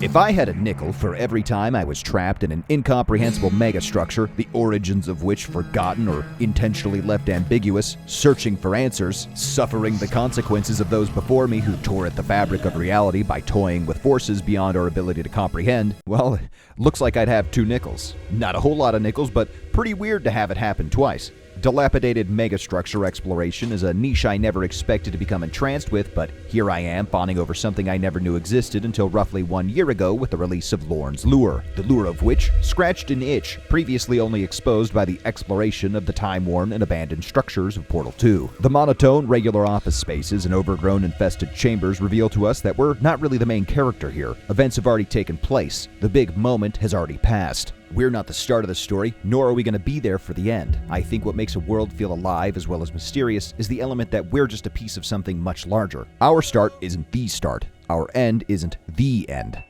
If I had a nickel for every time I was trapped in an incomprehensible megastructure, the origins of which forgotten or intentionally left ambiguous, searching for answers, suffering the consequences of those before me who tore at the fabric of reality by toying with forces beyond our ability to comprehend, well, looks like I'd have 2 nickels. Not a whole lot of nickels, but pretty weird to have it happen twice. Dilapidated megastructure exploration is a niche I never expected to become entranced with, but here I am fawning over something I never knew existed until roughly 1 year ago with the release of Lorne's Lure, the lure of which scratched an itch previously only exposed by the exploration of the time-worn and abandoned structures of Portal 2. The monotone, regular office spaces and overgrown, infested chambers reveal to us that we're not really the main character here. Events have already taken place. The big moment has already passed. We're not the start of the story, nor are we going to be there for the end. I think what makes a world feel alive as well as mysterious is the element that we're just a piece of something much larger. Our start isn't the start. Our end isn't the end.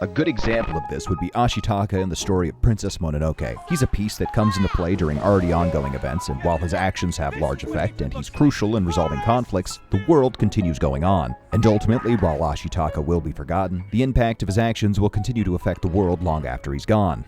A good example of this would be Ashitaka in the story of Princess Mononoke. He's a piece that comes into play during already ongoing events, and while his actions have large effect and he's crucial in resolving conflicts, the world continues going on. And ultimately, while Ashitaka will be forgotten, the impact of his actions will continue to affect the world long after he's gone.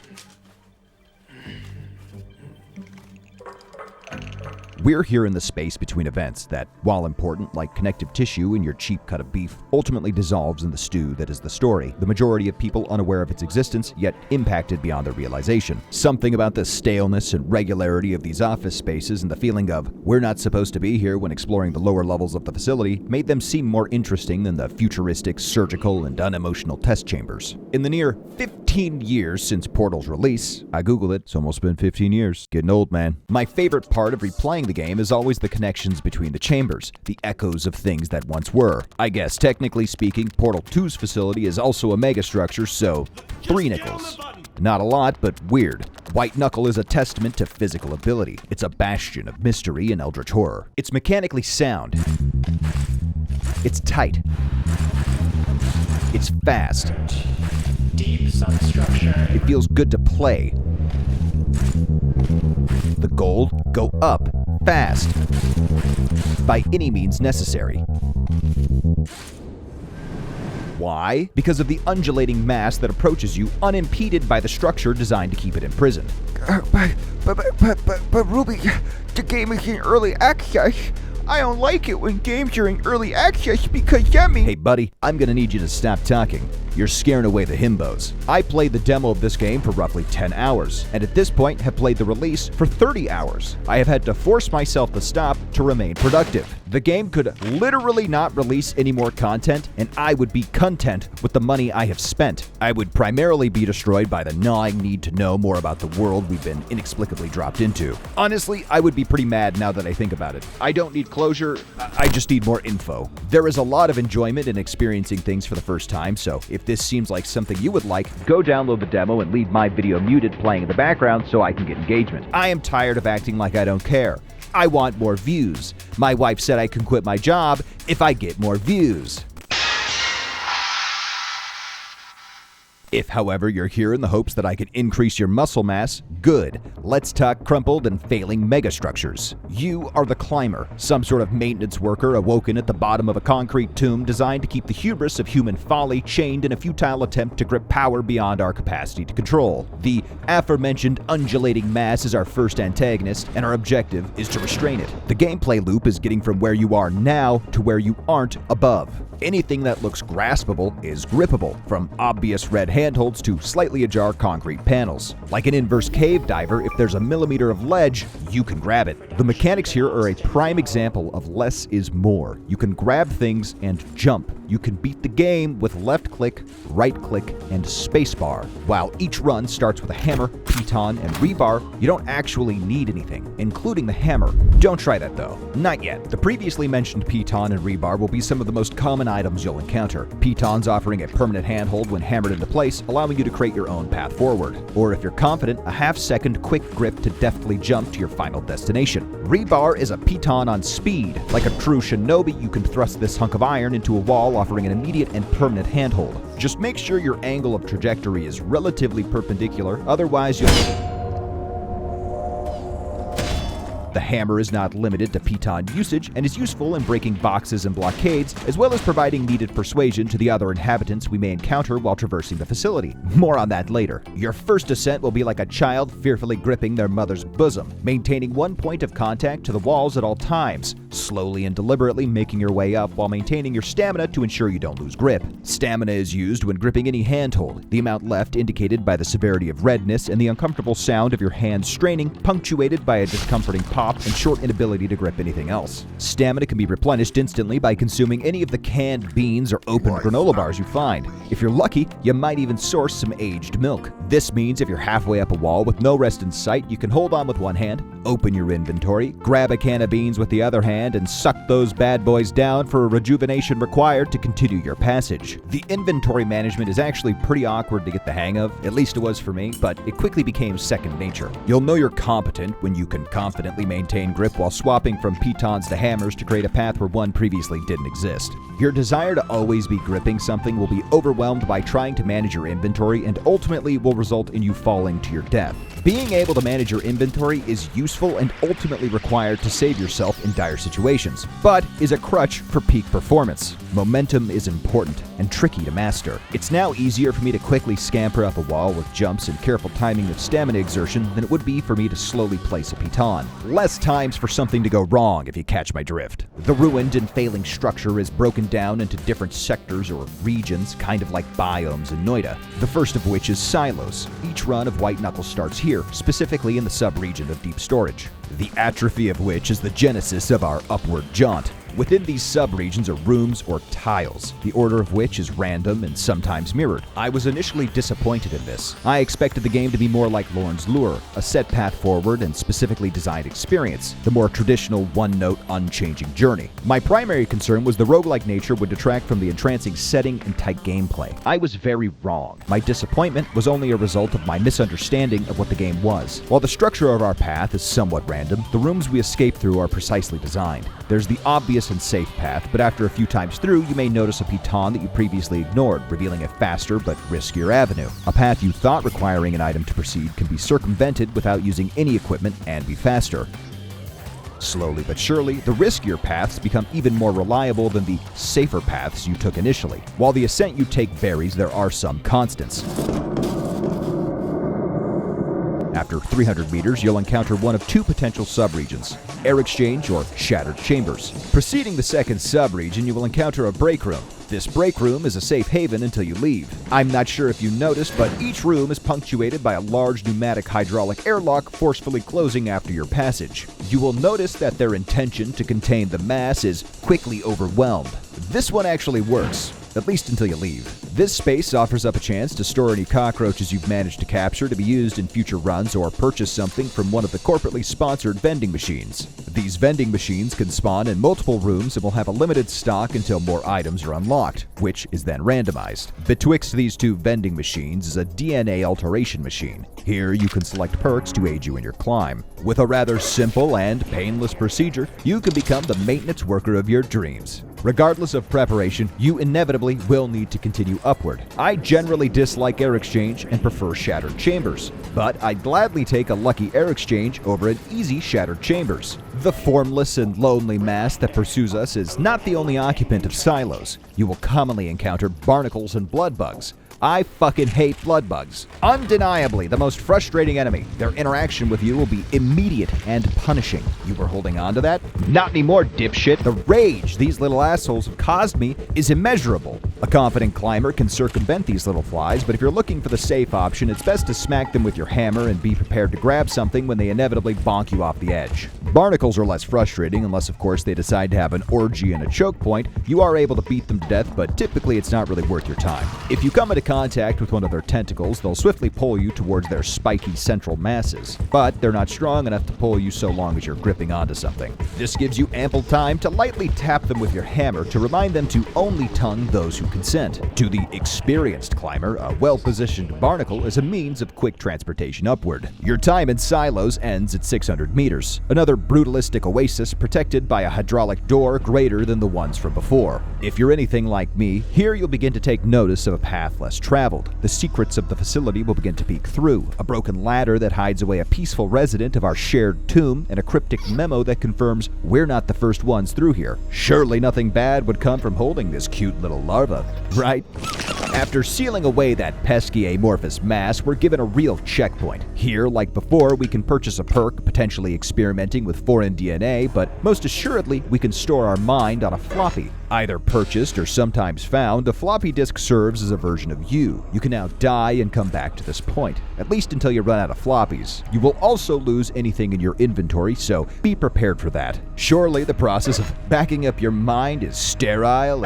We're here in the space between events that, while important like connective tissue in your cheap cut of beef, ultimately dissolves in the stew that is the story, the majority of people unaware of its existence, yet impacted beyond their realization. Something about the staleness and regularity of these office spaces and the feeling of, we're not supposed to be here when exploring the lower levels of the facility, made them seem more interesting than the futuristic, surgical, and unemotional test chambers. In the near 15 years since Portal's release, I googled it, it's almost been 15 years, getting old, man. My favorite part of replaying the game is always the connections between the chambers, the echoes of things that once were. I guess, technically speaking, Portal 2's facility is also a megastructure, so 3 nickels. Not a lot, but weird. White Knuckle is a testament to physical ability. It's a bastion of mystery and eldritch horror. It's mechanically sound. It's tight. It's fast. Deep substructure. It feels good to play. The gold go up fast by any means necessary. Why? Because of the undulating mass that approaches you unimpeded by the structure designed to keep it imprisoned. But Ruby, the game is in early access. I don't like it when games are in early access because that means... Hey buddy, I'm gonna need you to stop talking. You're scaring away the himbos. I played the demo of this game for roughly 10 hours, and at this point have played the release for 30 hours. I have had to force myself to stop to remain productive. The game could literally not release any more content, and I would be content with the money I have spent. I would primarily be destroyed by the gnawing need to know more about the world we've been inexplicably dropped into. Honestly, I would be pretty mad now that I think about it. I don't need closure, I just need more info. There is a lot of enjoyment in experiencing things for the first time, so if this seems like something you would like, go download the demo and leave my video muted playing in the background so I can get engagement. I am tired of acting like I don't care. I want more views. My wife said I can quit my job if I get more views. If, however, you're here in the hopes that I can increase your muscle mass, good. Let's talk crumpled and failing megastructures. You are the climber, some sort of maintenance worker awoken at the bottom of a concrete tomb designed to keep the hubris of human folly chained in a futile attempt to grip power beyond our capacity to control. The aforementioned undulating mass is our first antagonist, and our objective is to restrain it. The gameplay loop is getting from where you are now to where you aren't above. Anything that looks graspable is grippable, from obvious red handholds to slightly ajar concrete panels. Like an inverse cave diver, if there's a millimeter of ledge, you can grab it. The mechanics here are a prime example of less is more. You can grab things and jump. You can beat the game with left click, right click, and spacebar. While each run starts with a hammer, piton, and rebar, you don't actually need anything, including the hammer. Don't try that though. Not yet. The previously mentioned piton and rebar will be some of the most common items you'll encounter. Pitons offering a permanent handhold when hammered into place, allowing you to create your own path forward. Or if you're confident, a half-second quick grip to deftly jump to your final destination. Rebar is a piton on speed. Like a true shinobi, you can thrust this hunk of iron into a wall, offering an immediate and permanent handhold. Just make sure your angle of trajectory is relatively perpendicular, otherwise you'll... The hammer is not limited to piton usage and is useful in breaking boxes and blockades, as well as providing needed persuasion to the other inhabitants we may encounter while traversing the facility. More on that later. Your first descent will be like a child fearfully gripping their mother's bosom, maintaining one point of contact to the walls at all times, slowly and deliberately making your way up while maintaining your stamina to ensure you don't lose grip. Stamina is used when gripping any handhold, the amount left indicated by the severity of redness and the uncomfortable sound of your hands straining, punctuated by a discomforting pop and short inability to grip anything else. Stamina can be replenished instantly by consuming any of the canned beans or open granola bars you find. If you're lucky, you might even source some aged milk. This means if you're halfway up a wall with no rest in sight, you can hold on with one hand, open your inventory, grab a can of beans with the other hand, and suck those bad boys down for a rejuvenation required to continue your passage. The inventory management is actually pretty awkward to get the hang of, at least it was for me, but it quickly became second nature. You'll know you're competent when you can confidently maintain grip while swapping from pitons to hammers to create a path where one previously didn't exist. Your desire to always be gripping something will be overwhelmed by trying to manage your inventory and ultimately will result in you falling to your death. Being able to manage your inventory is useful and ultimately required to save yourself in dire situations, but is a crutch for peak performance. Momentum is important and tricky to master. It's now easier for me to quickly scamper up a wall with jumps and careful timing of stamina exertion than it would be for me to slowly place a piton. Less times for something to go wrong, if you catch my drift. The ruined and failing structure is broken down into different sectors or regions, kind of like biomes in Noida, the first of which is silos. Each run of White Knuckle starts here, specifically in the sub-region of deep storage, the atrophy of which is the genesis of our upward jaunt. Within these sub-regions are rooms or tiles, the order of which is random and sometimes mirrored. I was initially disappointed in this. I expected the game to be more like Lorne's Lure, a set path forward and specifically designed experience, the more traditional one-note, unchanging journey. My primary concern was the roguelike nature would detract from the entrancing setting and tight gameplay. I was very wrong. My disappointment was only a result of my misunderstanding of what the game was. While the structure of our path is somewhat random, the rooms we escape through are precisely designed. There's the obvious and safe path, but after a few times through, you may notice a piton that you previously ignored, revealing a faster but riskier avenue. A path you thought requiring an item to proceed can be circumvented without using any equipment and be faster. Slowly but surely, the riskier paths become even more reliable than the safer paths you took initially. While the ascent you take varies, there are some constants. After 300 meters, you'll encounter one of two potential subregions, Air Exchange or Shattered Chambers. Preceding the second subregion, you will encounter a break room. This break room is a safe haven until you leave. I'm not sure if you noticed, but each room is punctuated by a large pneumatic hydraulic airlock forcefully closing after your passage. You will notice that their intention to contain the mass is quickly overwhelmed. This one actually works, at least until you leave. This space offers up a chance to store any cockroaches you've managed to capture to be used in future runs or purchase something from one of the corporately sponsored vending machines. These vending machines can spawn in multiple rooms and will have a limited stock until more items are unlocked, which is then randomized. Betwixt these two vending machines is a DNA alteration machine. Here you can select perks to aid you in your climb. With a rather simple and painless procedure, you can become the maintenance worker of your dreams. Regardless of preparation, you inevitably will need to continue upward. I generally dislike Air Exchange and prefer Shattered Chambers, but I'd gladly take a lucky Air Exchange over an easy Shattered Chambers. The formless and lonely mass that pursues us is not the only occupant of silos. You will commonly encounter barnacles and blood bugs. I fucking hate blood bugs. Undeniably the most frustrating enemy. Their interaction with you will be immediate and punishing. You were holding on to that? Not anymore, dipshit. The rage these little assholes have caused me is immeasurable. A confident climber can circumvent these little flies, but if you're looking for the safe option, it's best to smack them with your hammer and be prepared to grab something when they inevitably bonk you off the edge. Barnacles are less frustrating unless, of course, they decide to have an orgy and a choke point. You are able to beat them to death, but typically it's not really worth your time. If you come into contact with one of their tentacles, they'll swiftly pull you towards their spiky central masses, but they're not strong enough to pull you so long as you're gripping onto something. This gives you ample time to lightly tap them with your hammer to remind them to only tongue those who consent. To the experienced climber, a well-positioned barnacle is a means of quick transportation upward. Your time in silos ends at 600 meters, another brutalistic oasis protected by a hydraulic door greater than the ones from before. If you're anything like me, here you'll begin to take notice of a path less traveled. The secrets of the facility will begin to peek through, a broken ladder that hides away a peaceful resident of our shared tomb, and a cryptic memo that confirms we're not the first ones through here. Surely nothing bad would come from holding this cute little larva, right? After sealing away that pesky amorphous mass, we're given a real checkpoint. Here, like before, we can purchase a perk, potentially experimenting with foreign DNA, but most assuredly, we can store our mind on a floppy. Either purchased or sometimes found, a floppy disk serves as a version of you. You can now die and come back to this point, at least until you run out of floppies. You will also lose anything in your inventory, so be prepared for that. Surely the process of backing up your mind is sterile.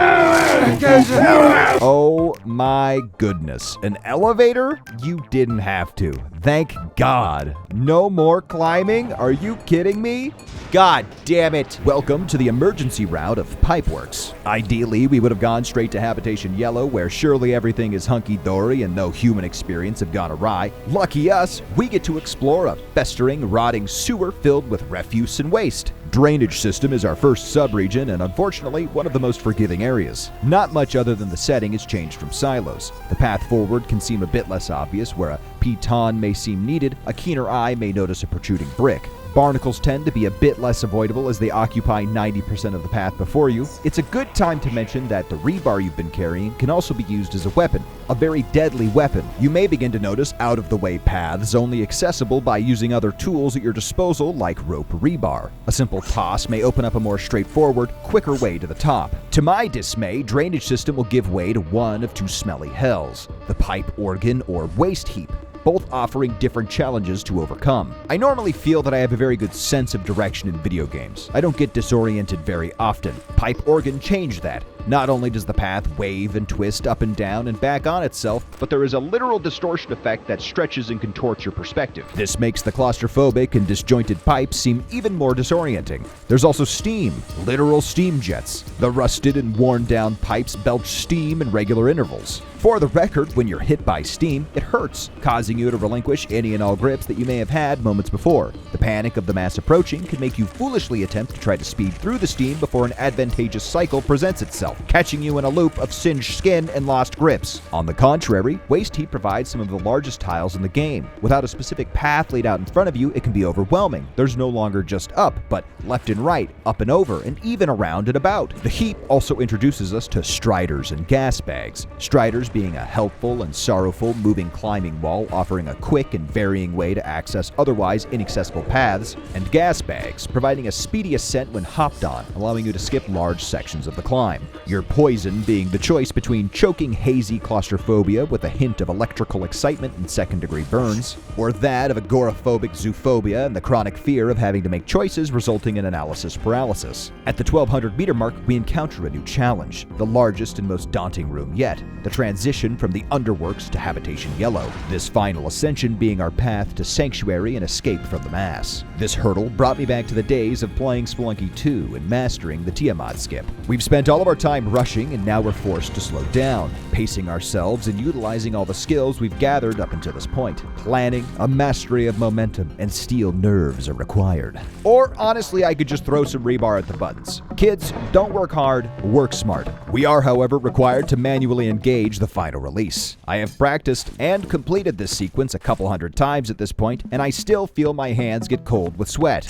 Oh my goodness. An elevator? You didn't have to. Thank God. No more climbing? Are you kidding me? God damn it. Welcome to the emergency route of Pipeworks. Ideally, we would have gone straight to Habitation Yellow, where surely everything is hunky-dory and no human experience have gone awry. Lucky us, we get to explore a festering, rotting sewer filled with refuse and waste. Drainage system is our first sub-region and unfortunately one of the most forgiving areas. Not much other than the setting has changed from silos. The path forward can seem a bit less obvious, where a piton may seem needed, a keener eye may notice a protruding brick. Barnacles tend to be a bit less avoidable as they occupy 90% of the path before you. It's a good time to mention that the rebar you've been carrying can also be used as a weapon, a very deadly weapon. You may begin to notice out-of-the-way paths only accessible by using other tools at your disposal like rope rebar. A simple toss may open up a more straightforward, quicker way to the top. To my dismay, drainage system will give way to one of two smelly hells, the pipe organ or waste heap, both offering different challenges to overcome. I normally feel that I have a very good sense of direction in video games. I don't get disoriented very often. Pipe organ changed that. Not only does the path wave and twist up and down and back on itself, but there is a literal distortion effect that stretches and contorts your perspective. This makes the claustrophobic and disjointed pipes seem even more disorienting. There's also steam, literal steam jets. The rusted and worn down pipes belch steam in regular intervals. For the record, when you're hit by steam, it hurts, causing you to relinquish any and all grips that you may have had moments before. The panic of the mass approaching can make you foolishly attempt to try to speed through the steam before an advantageous cycle presents itself, catching you in a loop of singed skin and lost grips. On the contrary, Waste Heap provides some of the largest tiles in the game. Without a specific path laid out in front of you, it can be overwhelming. There's no longer just up, but left and right, up and over, and even around and about. The heap also introduces us to striders and gas bags. Striders being a helpful and sorrowful moving climbing wall offering a quick and varying way to access otherwise inaccessible paths, and gas bags providing a speedy ascent when hopped on, allowing you to skip large sections of the climb. Your poison being the choice between choking hazy claustrophobia with a hint of electrical excitement and second-degree burns, or that of agoraphobic zoophobia and the chronic fear of having to make choices resulting in analysis paralysis. At the 1200-meter mark, we encounter a new challenge, the largest and most daunting room yet, the transition from the Underworks to Habitation Yellow, this final ascension being our path to Sanctuary and escape from the mass. This hurdle brought me back to the days of playing Spelunky 2 and mastering the Tiamat skip. We've spent all of our time rushing and now we're forced to slow down, pacing ourselves and utilizing all the skills we've gathered up until this point. Planning, a mastery of momentum, and steel nerves are required. Or honestly, I could just throw some rebar at the buttons. Kids, don't work hard, work smart. We are, however, required to manually engage the final release. I have practiced and completed this sequence a couple hundred times at this point, and I still feel my hands get cold with sweat.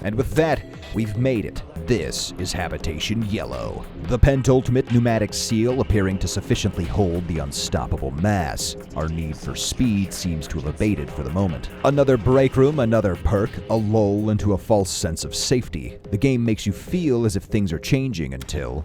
And with that, we've made it. This is Habitation Yellow, the pentultimate pneumatic seal appearing to sufficiently hold the unstoppable mass. Our need for speed seems to have abated for the moment. Another break room, another perk, a lull into a false sense of safety. The game makes you feel as if things are changing until...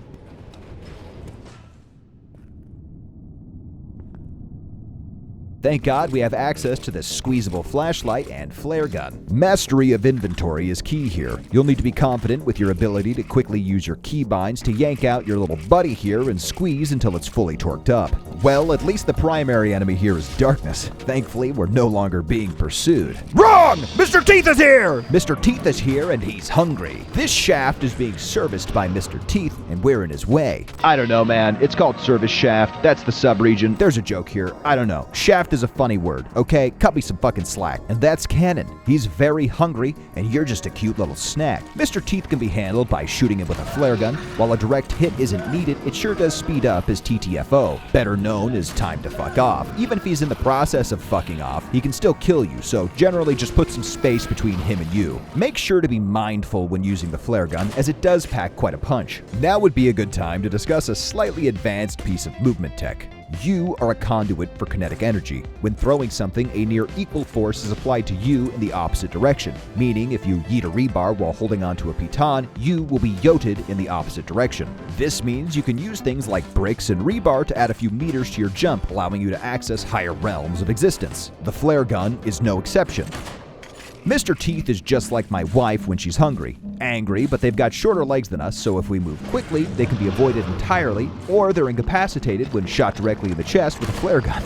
Thank God we have access to this squeezable flashlight and flare gun. Mastery of inventory is key here. You'll need to be confident with your ability to quickly use your keybinds to yank out your little buddy here and squeeze until it's fully torqued up. Well, at least the primary enemy here is darkness. Thankfully, we're no longer being pursued. Wrong! Mr. Teeth is here! Mr. Teeth is here and he's hungry. This shaft is being serviced by Mr. Teeth and we're in his way. I don't know, man. It's called service shaft. That's the sub-region. There's a joke here. I don't know. Shaft is a funny word, okay? Cut me some fucking slack. And that's canon. He's very hungry and you're just a cute little snack. Mr. Teeth can be handled by shooting him with a flare gun. While a direct hit isn't needed, it sure does speed up his TTFO, better known as time to fuck off. Even if he's in the process of fucking off, he can still kill you, so generally just put some space between him and you. Make sure to be mindful when using the flare gun, as it does pack quite a punch. Now would be a good time to discuss a slightly advanced piece of movement tech. You are a conduit for kinetic energy. When throwing something, a near equal force is applied to you in the opposite direction, meaning if you yeet a rebar while holding onto a piton, you will be yoted in the opposite direction. This means you can use things like bricks and rebar to add a few meters to your jump, allowing you to access higher realms of existence. The flare gun is no exception. Mr. Teeth is just like my wife when she's hungry. Angry, but they've got shorter legs than us, so if we move quickly, they can be avoided entirely, or they're incapacitated when shot directly in the chest with a flare gun.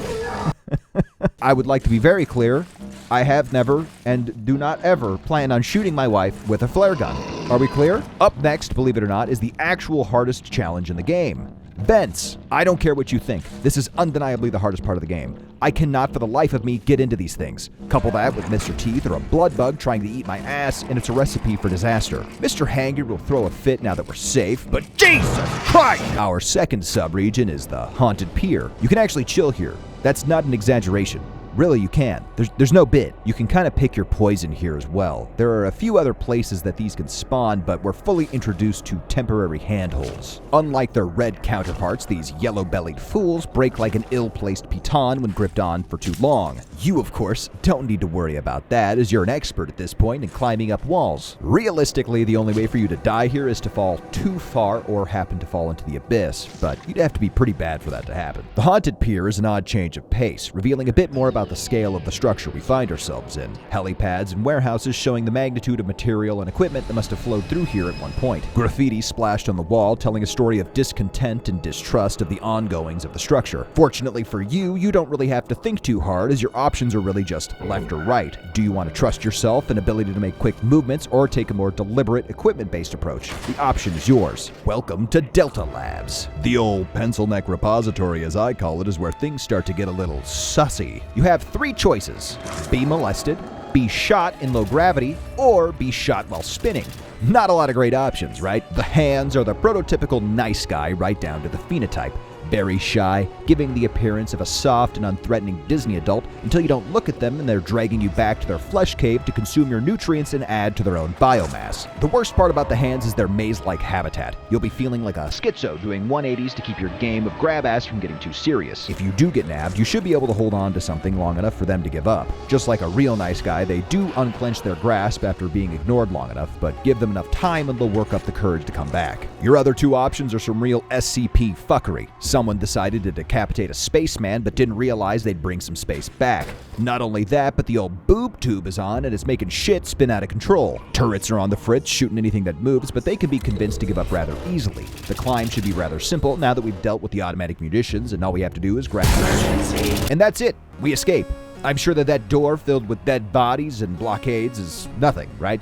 I would like to be very clear, I have never and do not ever plan on shooting my wife with a flare gun. Are we clear? Up next, believe it or not, is the actual hardest challenge in the game. Vents. I don't care what you think. This is undeniably the hardest part of the game. I cannot for the life of me get into these things. Couple that with Mr. Teeth or a blood bug trying to eat my ass, and it's a recipe for disaster. Mr. Hanger will throw a fit now that we're safe, but Jesus Christ! Our second sub-region is the Haunted Pier. You can actually chill here. That's not an exaggeration. Really, you can. There's no bit. You can kind of pick your poison here as well. There are a few other places that these can spawn, but we're fully introduced to temporary handholds. Unlike their red counterparts, these yellow-bellied fools break like an ill-placed piton when gripped on for too long. You, of course, don't need to worry about that, as you're an expert at this point in climbing up walls. Realistically, the only way for you to die here is to fall too far or happen to fall into the abyss, but you'd have to be pretty bad for that to happen. The Haunted Pier is an odd change of pace, revealing a bit more about the scale of the structure we find ourselves in. Helipads and warehouses showing the magnitude of material and equipment that must have flowed through here at one point. Graffiti splashed on the wall telling a story of discontent and distrust of the ongoings of the structure. Fortunately for you, you don't really have to think too hard, as your options are really just left or right. Do you want to trust yourself and ability to make quick movements, or take a more deliberate equipment-based approach? The option is yours. Welcome to Delta Labs. The old pencil neck repository, as I call it, is where things start to get a little sussy. You have three choices: be molested, be shot in low gravity, or be shot while spinning. Not a lot of great options, right? The hands are the prototypical nice guy right down to the phenotype. Very shy, giving the appearance of a soft and unthreatening Disney adult until you don't look at them and they're dragging you back to their flesh cave to consume your nutrients and add to their own biomass. The worst part about the hands is their maze-like habitat. You'll be feeling like a schizo doing 180s to keep your game of grab ass from getting too serious. If you do get nabbed, you should be able to hold on to something long enough for them to give up. Just like a real nice guy, they do unclench their grasp after being ignored long enough, but give them enough time and they'll work up the courage to come back. Your other two options are some real SCP fuckery. Someone decided to decapitate a spaceman but didn't realize they'd bring some space back. Not only that, but the old boob tube is on and it's making shit spin out of control. Turrets are on the fritz, shooting anything that moves, but they can be convinced to give up rather easily. The climb should be rather simple now that we've dealt with the automatic munitions and all we have to do is grab it. And that's it. We escape. I'm sure that door filled with dead bodies and blockades is nothing, right?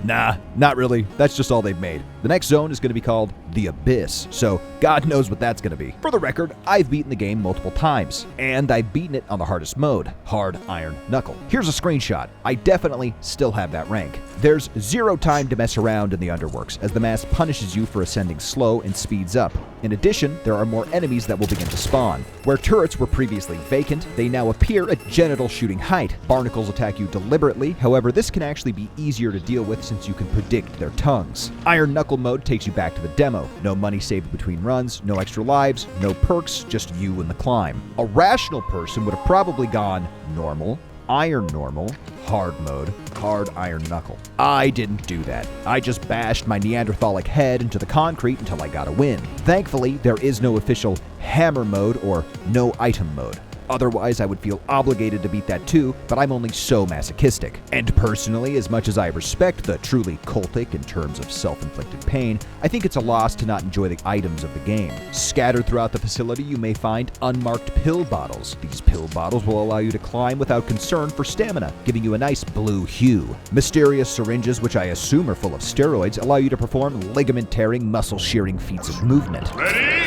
Nah, not really. That's just all they've made. The next zone is going to be called The Abyss, so God knows what that's going to be. For the record, I've beaten the game multiple times, and I've beaten it on the hardest mode, Hard Iron Knuckle. Here's a screenshot. I definitely still have that rank. There's zero time to mess around in the underworks, as the mass punishes you for ascending slow and speeds up. In addition, there are more enemies that will begin to spawn. Where turrets were previously vacant, they now appear at genital shooting height. Barnacles attack you deliberately, however, this can actually be easier to deal with since you can predict their tongues. Iron Knuckle mode takes you back to the demo. No money saved between runs, no extra lives, no perks, just you and the climb. A rational person would have probably gone normal, iron normal, hard mode, hard iron knuckle. I didn't do that. I just bashed my Neanderthalic head into the concrete until I got a win. Thankfully, there is no official hammer mode or no item mode. Otherwise, I would feel obligated to beat that too, but I'm only so masochistic. And personally, as much as I respect the truly cultic in terms of self-inflicted pain, I think it's a loss to not enjoy the items of the game. Scattered throughout the facility, you may find unmarked pill bottles. These pill bottles will allow you to climb without concern for stamina, giving you a nice blue hue. Mysterious syringes, which I assume are full of steroids, allow you to perform ligament-tearing, muscle-shearing feats of movement. Ready?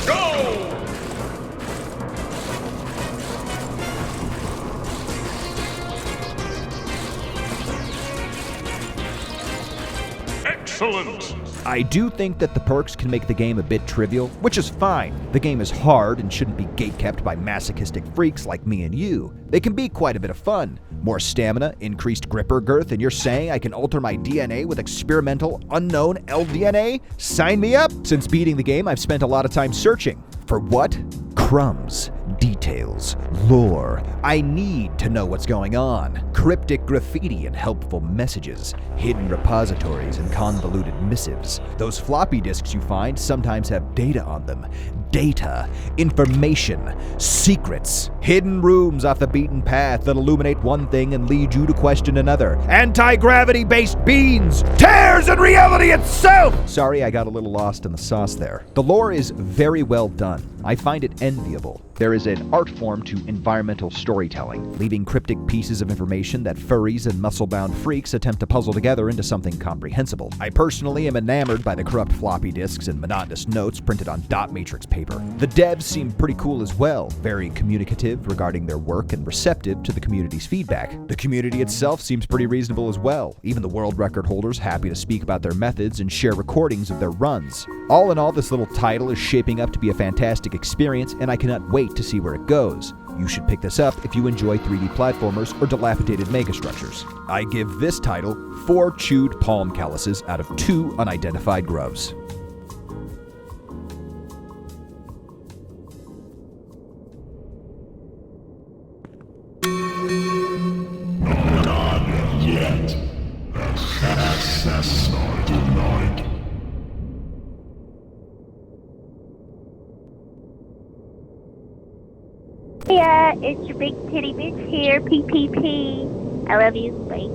Go! Excellent! I do think that the perks can make the game a bit trivial, which is fine. The game is hard and shouldn't be gatekept by masochistic freaks like me and you. They can be quite a bit of fun. More stamina, increased gripper girth, and you're saying I can alter my DNA with experimental, unknown LDNA? Sign me up! Since beating the game, I've spent a lot of time searching. For what? Crumbs, details, lore. I need to know what's going on. Cryptic graffiti and helpful messages, hidden repositories and convoluted missives. Those floppy disks you find sometimes have data on them. Data, information, secrets, hidden rooms off the beaten path that illuminate one thing and lead you to question another. Anti-gravity-based beans, tears in reality itself! Sorry, I got a little lost in the sauce there. The lore is very well done. I find it enviable. There is an art form to environmental storytelling, leaving cryptic pieces of information that furries and muscle-bound freaks attempt to puzzle together into something comprehensible. I personally am enamored by the corrupt floppy disks and monotonous notes printed on dot matrix paper. The devs seem pretty cool as well, very communicative regarding their work and receptive to the community's feedback. The community itself seems pretty reasonable as well, even the world record holders happy to speak about their methods and share recordings of their runs. All in all, this little title is shaping up to be a fantastic experience, and I cannot wait to see where it goes. You should pick this up if you enjoy 3D platformers or dilapidated megastructures. I give this title 4 chewed palm calluses out of 2 unidentified grubs. Not done yet. Access denied. Yeah, it's your big titty bitch here, PPP. I love you, bye.